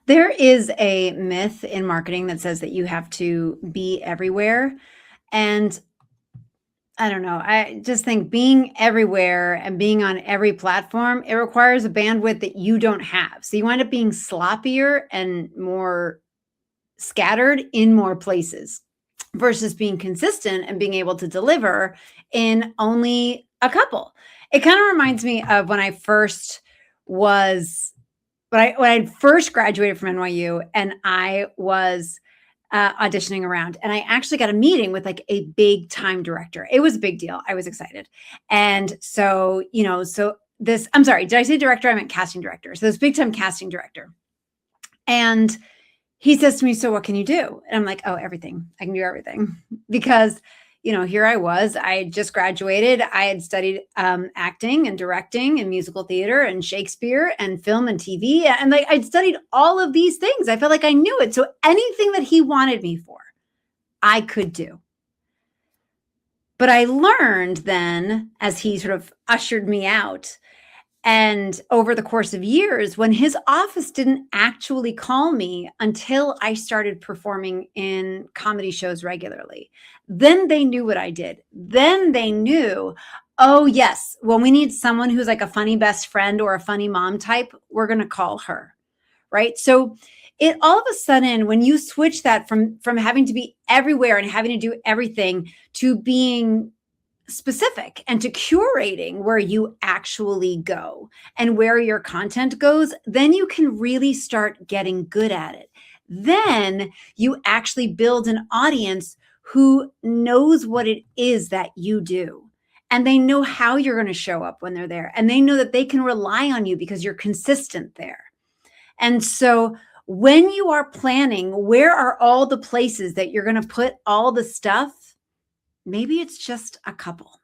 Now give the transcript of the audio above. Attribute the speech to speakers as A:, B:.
A: There is a myth in marketing that says that you have to be everywhere. And I don't know. I just think being everywhere and being on every platform, it requires a bandwidth that you don't have. So you wind up being sloppier and more scattered in more places versus being consistent and being able to deliver in only a couple. It kind of reminds me of when I first was when I first graduated from NYU and I was auditioning around, and I actually got a meeting with like a big time director. It was a big deal. I was excited. And so, I'm sorry, did I say director? I meant casting director. So this big time casting director. And he says to me, "So what can you do?" And I'm like, "Oh, everything. I can do everything." Because, here I was. I had just graduated. I had studied acting and directing and musical theater and Shakespeare and film and TV. And like I'd studied all of these things. I felt like I knew it. So anything that he wanted me for, I could do. But I learned then, as he sort of ushered me out, and over the course of years, when his office didn't actually call me until I started performing in comedy shows regularly, then they knew what I did. Then they knew, oh, yes, when we need someone who's like a funny best friend or a funny mom type, we're going to call her. Right. So it all of a sudden, when you switch that from having to be everywhere and having to do everything to being specific and to curating where you actually go and where your content goes, then you can really start getting good at it. Then you actually build an audience who knows what it is that you do. And they know how you're going to show up when they're there. And they know that they can rely on you because you're consistent there. And so when you are planning, where are all the places that you're going to put all the stuff? Maybe it's just a couple.